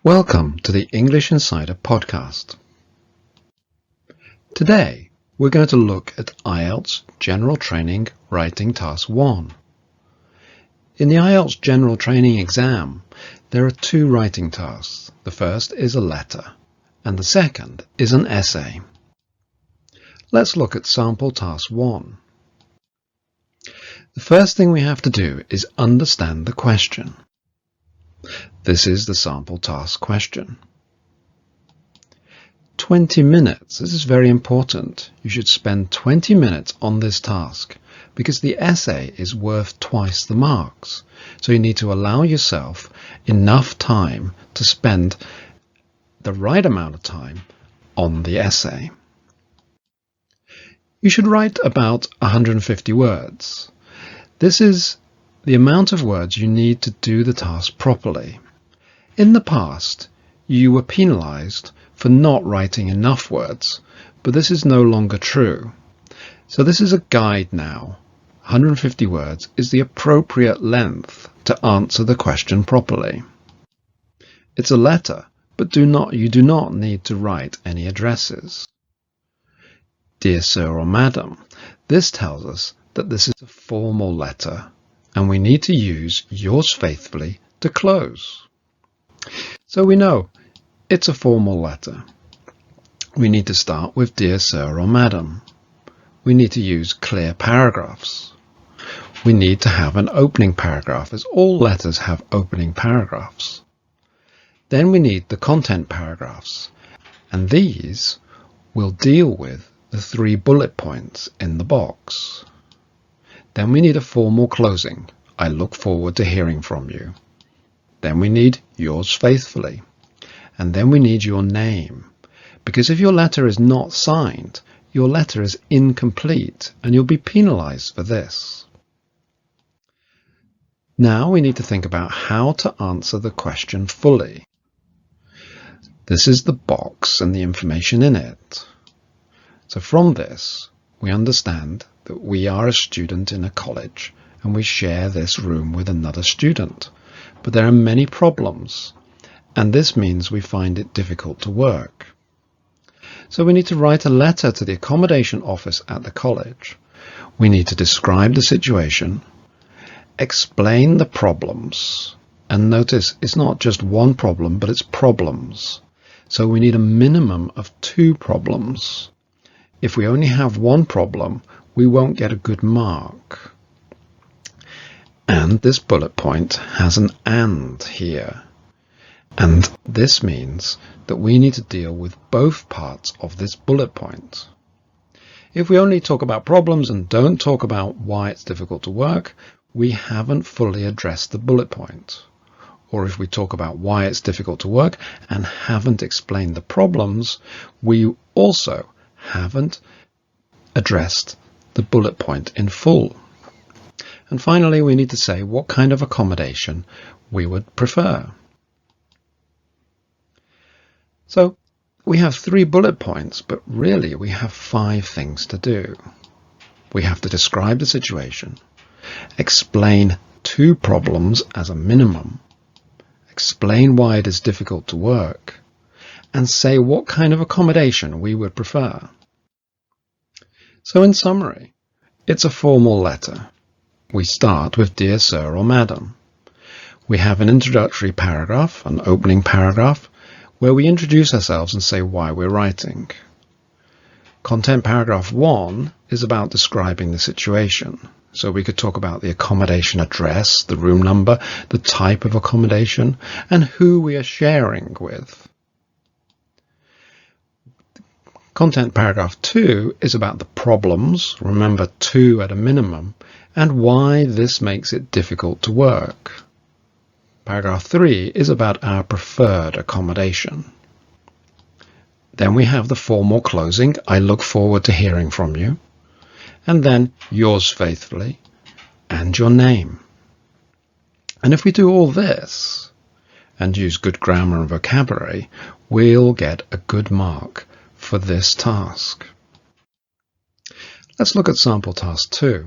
Welcome to the English Insider podcast. Today, we're going to look at IELTS General Training Writing Task 1. In the IELTS General Training exam, there are two writing tasks. The first is a letter, and the second is an essay. Let's look at sample task 1. The first thing we have to do is understand the question. This is the sample task question. 20 minutes. This is very important. You should spend 20 minutes on this task because the essay is worth twice the marks. So you need to allow yourself enough time to spend the right amount of time on the essay. You should write about 150 words. This is the amount of words you need to do the task properly. In the past, you were penalized for not writing enough words, but this is no longer true. So this is a guide now. 150 words is the appropriate length to answer the question properly. It's a letter, but you do not need to write any addresses. Dear Sir or Madam, this tells us that this is a formal letter, and we need to use yours faithfully to close. So we know it's a formal letter. We need to start with Dear Sir or Madam. We need to use clear paragraphs. We need to have an opening paragraph, as all letters have opening paragraphs. Then we need the content paragraphs, and these will deal with the 3 bullet points in the box. Then we need a formal closing. I look forward to hearing from you. Then we need yours faithfully. And then we need your name. Because if your letter is not signed, your letter is incomplete and you'll be penalized for this. Now we need to think about how to answer the question fully. This is the box and the information in it. So from this, we understand that we are a student in a college and we share this room with another student. But there are many problems, and this means we find it difficult to work. So we need to write a letter to the accommodation office at the college. We need to describe the situation, explain the problems, and notice it's not just one problem, but it's problems. So we need a minimum of 2 problems. If we only have one problem, we won't get a good mark. And this bullet point has an and here. And this means that we need to deal with both parts of this bullet point. If we only talk about problems and don't talk about why it's difficult to work, we haven't fully addressed the bullet point. Or if we talk about why it's difficult to work and haven't explained the problems, we also haven't addressed the bullet point in full. And finally, we need to say what kind of accommodation we would prefer. So we have 3 bullet points, but really we have 5 things to do. We have to describe the situation, explain 2 problems as a minimum, explain why it is difficult to work, and say what kind of accommodation we would prefer. So in summary, it's a formal letter. We start with Dear Sir or Madam. We have an introductory paragraph, an opening paragraph, where we introduce ourselves and say why we're writing. Content paragraph 1 is about describing the situation. So we could talk about the accommodation address, the room number, the type of accommodation, and who we are sharing with. Content paragraph 2 is about the problems, remember 2 at a minimum, and why this makes it difficult to work. Paragraph 3 is about our preferred accommodation. Then we have the formal closing, I look forward to hearing from you, and then yours faithfully, and your name. And if we do all this, and use good grammar and vocabulary, we'll get a good mark for this task. Let's look at sample task 2.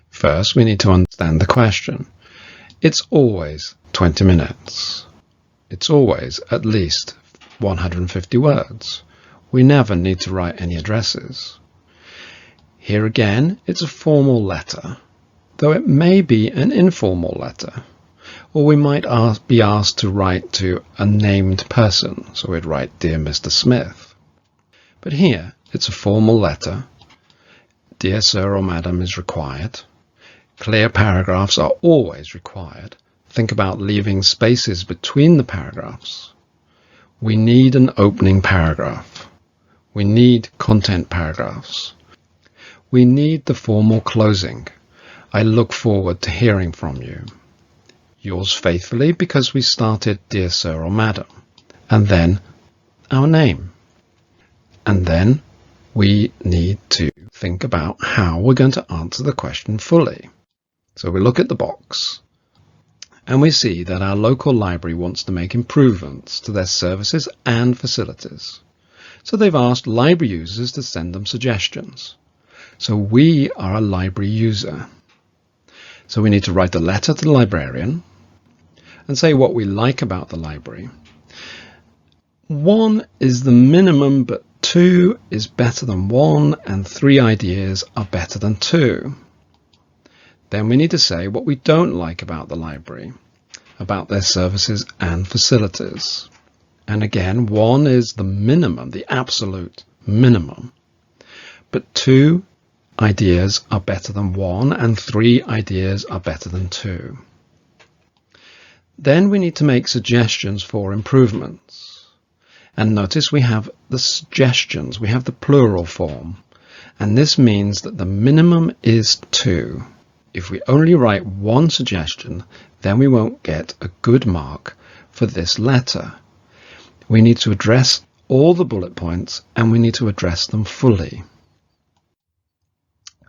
First, we need to understand the question. It's always 20 minutes. It's always at least 150 words. We never need to write any addresses. Here again, it's a formal letter, though it may be an informal letter. Or we might be asked to write to a named person, so we'd write, Dear Mr. Smith. But here, it's a formal letter. Dear Sir or Madam is required. Clear paragraphs are always required. Think about leaving spaces between the paragraphs. We need an opening paragraph. We need content paragraphs. We need the formal closing. I look forward to hearing from you. Yours faithfully, because we started Dear Sir or Madam, and then our name. And then we need to think about how we're going to answer the question fully. So we look at the box and we see that our local library wants to make improvements to their services and facilities. So they've asked library users to send them suggestions. So we are a library user. So we need to write a letter to the librarian and say what we like about the library. 1 is the minimum, but 2 is better than 1, and 3 ideas are better than 2. Then we need to say what we don't like about the library, about their services and facilities. And again, 1 is the minimum, the absolute minimum. But 2 ideas are better than 1, and 3 ideas are better than 2. Then we need to make suggestions for improvements. And notice we have the suggestions, we have the plural form. And this means that the minimum is 2. If we only write 1 suggestion, then we won't get a good mark for this letter. We need to address all the bullet points and we need to address them fully.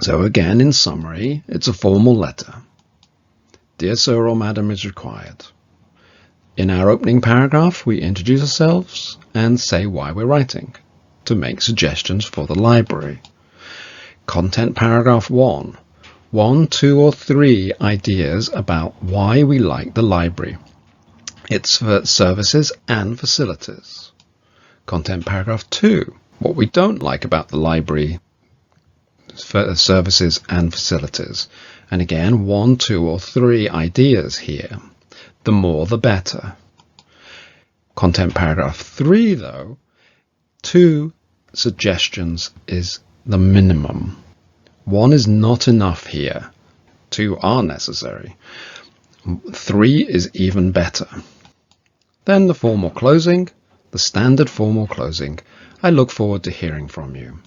So again, in summary, it's a formal letter. Dear Sir or Madam is required. In our opening paragraph, we introduce ourselves and say why we're writing, to make suggestions for the library. Content paragraph 1. 1, 2, or 3 ideas about why we like the library, its services and facilities. Content paragraph 2. What we don't like about the library, services and facilities. And again, 1, 2, or 3 ideas here. The more the better. Content paragraph 3, though, 2 suggestions is the minimum. 1 is not enough here. 2 are necessary. 3 is even better. Then the formal closing, the standard formal closing. I look forward to hearing from you.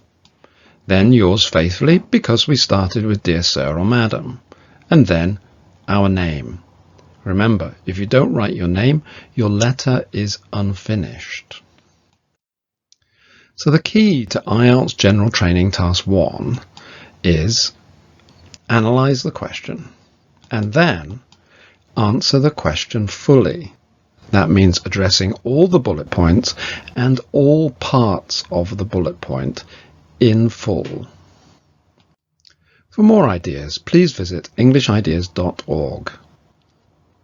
Then yours faithfully, because we started with Dear Sir or Madam. And then our name. Remember, if you don't write your name, your letter is unfinished. So the key to IELTS General Training Task 1 is analyze the question and then answer the question fully. That means addressing all the bullet points and all parts of the bullet point in full. For more ideas, please visit EnglishIdeas.org.